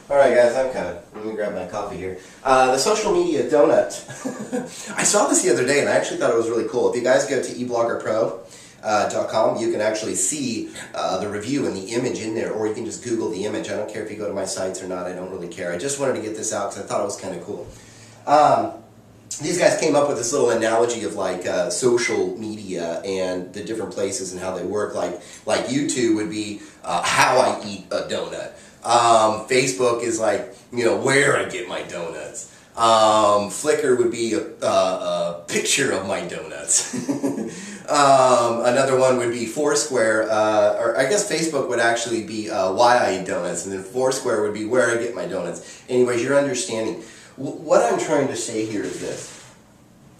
Alright guys, let me grab my coffee here. The social media donut. I saw this the other day and I actually thought it was really cool. If you guys go to ebloggerpro.com, you can actually see the review and the image in there, or you can just Google the image. I don't care if you go to my sites or not, I don't really care. I just wanted to get this out because I thought it was kind of cool. These guys came up with this little analogy of like social media and the different places and how they work. Like YouTube would be how I eat a donut. Facebook is like, you know, where I get my donuts. Flickr would be a picture of my donuts. Another one would be Foursquare, or I guess Facebook would actually be why I eat donuts, and then Foursquare would be where I get my donuts. Anyways, you're understanding. What I'm trying to say here is this,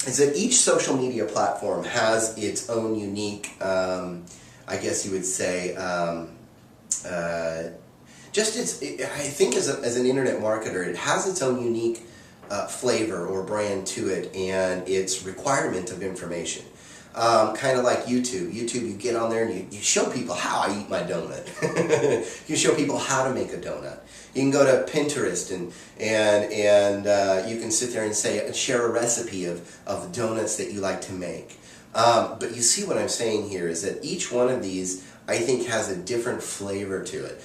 is that each social media platform has its own unique, I guess you would say, I think as an internet marketer, it has its own unique flavor or brand to it and its requirement of information. Kind of like YouTube. YouTube, you get on there and you show people how I eat my donut. You show people how to make a donut. You can go to Pinterest and you can sit there and share a recipe of donuts that you like to make. But you see what I'm saying here is that each one of these, I think, has a different flavor to it,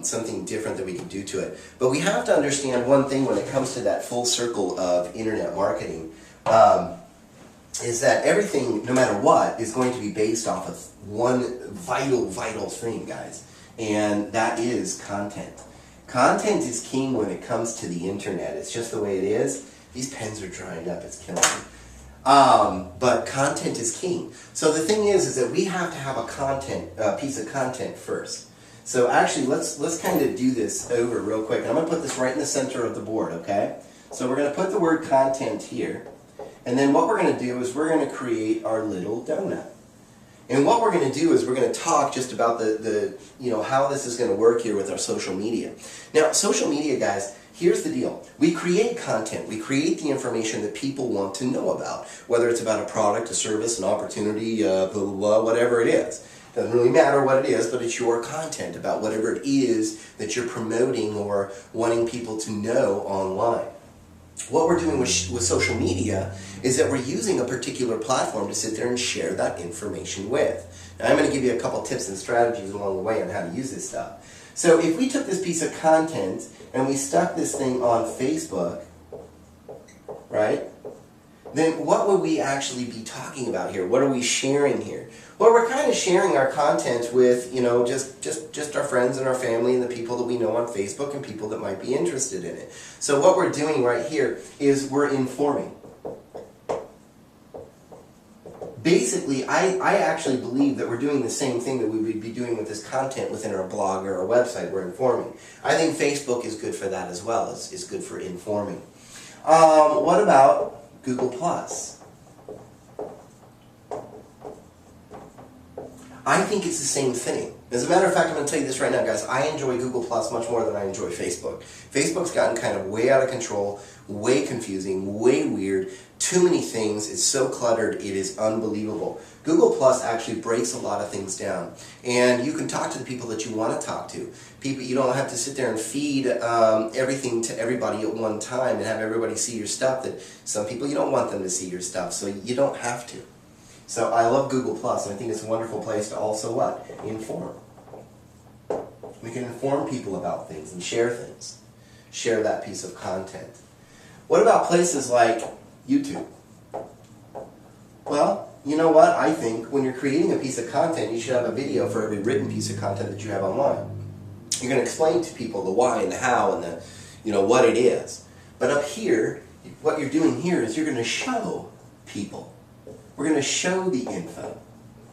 something different that we can do to it. But we have to understand one thing when it comes to that full circle of internet marketing, is that everything, no matter what, is going to be based off of one vital thing, guys, and that is content. Content is king when it comes to the internet. It's just the way it is. These pens are drying up, it's killing me. But content is king. So the thing is that we have to have a piece of content first. So actually, let's kind of do this over real quick. And I'm going to put this right in the center of the board, okay? So we're going to put the word content here. And then what we're going to do is we're going to create our little donut. And what we're going to do is we're going to talk just about how this is going to work here with our social media. Now, social media, guys, here's the deal. We create content. We create the information that people want to know about, whether it's about a product, a service, an opportunity, blah, blah, blah, whatever it is. Doesn't really matter what it is, but it's your content about whatever it is that you're promoting or wanting people to know online. What we're doing with social media is that we're using a particular platform to sit there and share that information with. Now, I'm going to give you a couple tips and strategies along the way on how to use this stuff. So if we took this piece of content and we stuck this thing on Facebook, right, then what would we actually be talking about here? What are we sharing here? Well, we're kind of sharing our content with, just our friends and our family and the people that we know on Facebook and people that might be interested in it. So what we're doing right here is we're informing. Basically, I actually believe that we're doing the same thing that we would be doing with this content within our blog or our website. We're informing. I think Facebook is good for that as well. It's good for informing. What about Google+? I think it's the same thing. As a matter of fact, I'm going to tell you this right now, guys. I enjoy Google+ much more than I enjoy Facebook. Facebook's gotten kind of way out of control, way confusing, way weird, too many things. It's so cluttered, it is unbelievable. Google+ actually breaks a lot of things down. And you can talk to the people that you want to talk to. You don't have to sit there and feed everything to everybody at one time and have everybody see your stuff. That some people, you don't want them to see your stuff, so you don't have to. So I love Google+, and I think it's a wonderful place to also what? Inform. We can inform people about things and share things. Share that piece of content. What about places like YouTube? Well, you know what? I think when you're creating a piece of content, you should have a video for every written piece of content that you have online. You're going to explain to people the why and the how and the, what it is. But up here, what you're doing here is you're going to show people. We're going to show the info,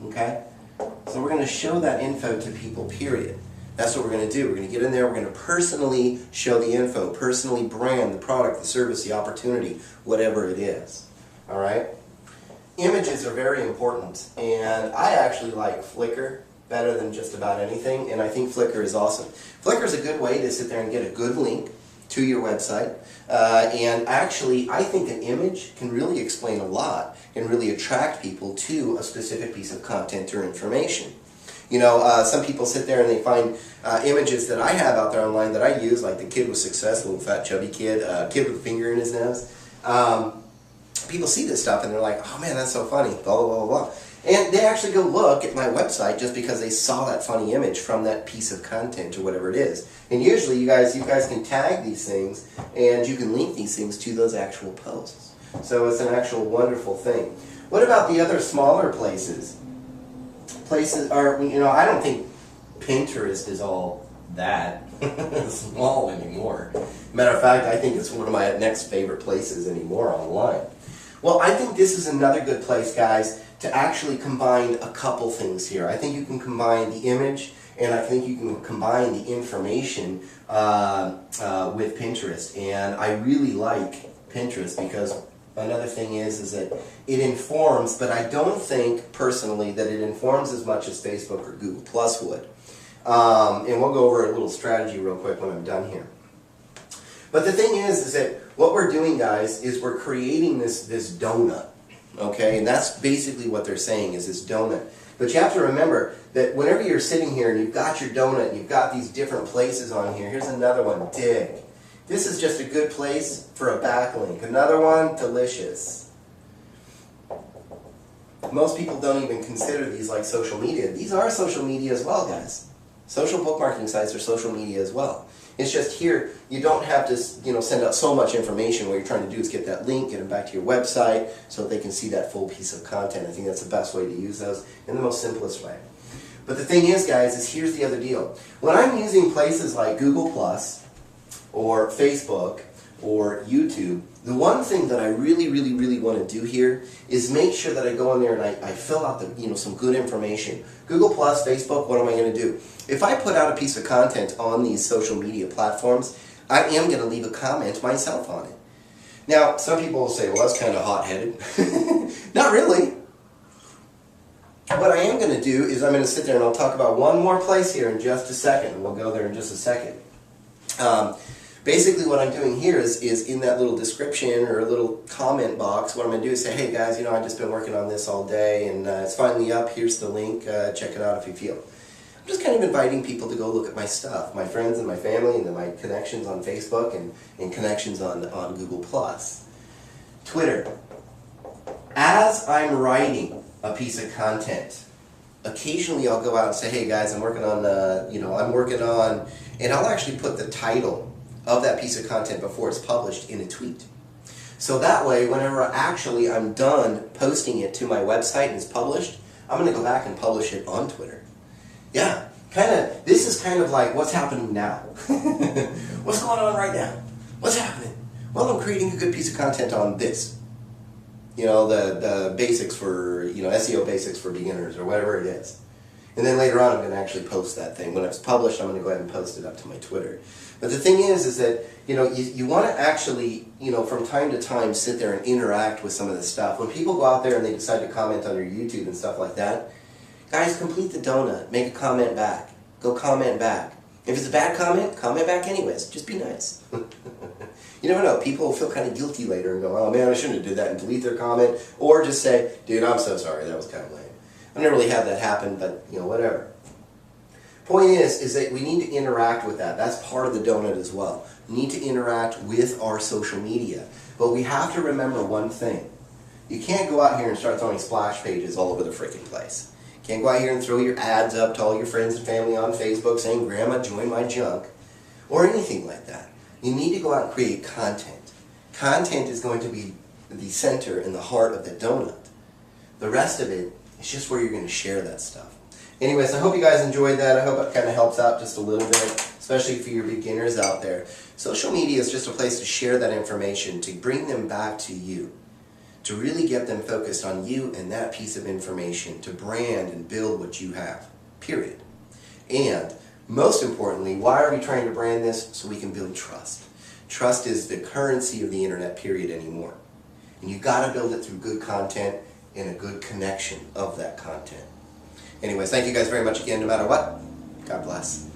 okay? So we're going to show that info to people, period. That's what we're going to do. We're going to get in there, we're going to personally show the info, personally brand the product, the service, the opportunity, whatever it is, all right? Images are very important, and I actually like Flickr better than just about anything, and I think Flickr is awesome. Flickr is a good way to sit there and get a good link to your website, and actually I think an image can really explain a lot and really attract people to a specific piece of content or information. You know, some people sit there and they find images that I have out there online that I use, like the kid with success, little fat chubby kid, kid with a finger in his nose. People see this stuff and they're like, oh man, that's so funny, blah, blah, blah, blah. And they actually go look at my website just because they saw that funny image from that piece of content or whatever it is. And usually you guys can tag these things and you can link these things to those actual posts. So it's an actual wonderful thing. What about the other smaller places? Places are, you know, I don't think Pinterest is all that small anymore. Matter of fact, I think it's one of my next favorite places anymore online. Well, I think this is another good place, guys, to actually combine a couple things here. I think you can combine the image, and I think you can combine the information with Pinterest. And I really like Pinterest because another thing is that it informs, but I don't think personally that it informs as much as Facebook or Google Plus would. And we'll go over a little strategy real quick when I'm done here. But the thing is that what we're doing, guys, is we're creating this donut. Okay, and that's basically what they're saying is this donut. But you have to remember that whenever you're sitting here and you've got your donut and you've got these different places on here, here's another one, Dig. This is just a good place for a backlink. Another one, Delicious. Most people don't even consider these like social media. These are social media as well, guys. Social bookmarking sites are social media as well. It's just here, you don't have to, you know, send out so much information. What you're trying to do is get that link, get them back to your website so that they can see that full piece of content. I think that's the best way to use those in the most simplest way. But the thing is, guys, is here's the other deal. When I'm using places like Google Plus or Facebook or YouTube, the one thing that I really want to do here is make sure that I go in there and I fill out the, you know, some good information. Google Plus, Facebook, what am I going to do? If I put out a piece of content on these social media platforms, I am going to leave a comment myself on it. Now, some people will say, well, that's kind of hot-headed. Not really. What I am going to do is I'm going to sit there and I'll talk about one more place here in just a second. We'll go there in just a second. Basically what I'm doing here is in that little description or a little comment box, what I'm going to do is say, hey guys, you know, I've just been working on this all day and it's finally up, here's the link, check it out if you feel. I'm just kind of inviting people to go look at my stuff, my friends and my family and my connections on Facebook and connections on Google+. Twitter. As I'm writing a piece of content, occasionally I'll go out and say, hey guys, I'm working on, and I'll actually put the title of that piece of content before it's published in a tweet. So that way, whenever I'm done posting it to my website and it's published, I'm going to go back and publish it on Twitter. Yeah, this is kind of like what's happening now. What's going on right now? What's happening? Well, I'm creating a good piece of content on this. You know, the basics for, you know, SEO basics for beginners or whatever it is. And then later on I'm going to actually post that thing. When it's published, I'm going to go ahead and post it up to my Twitter. But the thing is that, you know, you want to actually, you know, from time to time sit there and interact with some of this stuff. When people go out there and they decide to comment on your YouTube and stuff like that, guys, complete the donut. Make a comment back. Go comment back. If it's a bad comment back anyways. Just be nice. You never know. People will feel kind of guilty later and go, oh man, I shouldn't have did that, and delete their comment. Or just say, dude, I'm so sorry. That was kind of lame. I've never really had that happen, but, you know, whatever. Point is that we need to interact with that. That's part of the donut as well. We need to interact with our social media. But we have to remember one thing. You can't go out here and start throwing splash pages all over the freaking place. You can't go out here and throw your ads up to all your friends and family on Facebook saying, Grandma, join my junk, or anything like that. You need to go out and create content. Content is going to be the center and the heart of the donut. The rest of it is just where you're going to share that stuff. Anyways, I hope you guys enjoyed that. I hope it kind of helps out just a little bit, especially for your beginners out there. Social media is just a place to share that information, to bring them back to you, to really get them focused on you and that piece of information, to brand and build what you have, period. And most importantly, why are we trying to brand this? So we can build trust. Trust is the currency of the internet, period, anymore. And you've got to build it through good content and a good connection of that content. Anyways, thank you guys very much again, no matter what. God bless.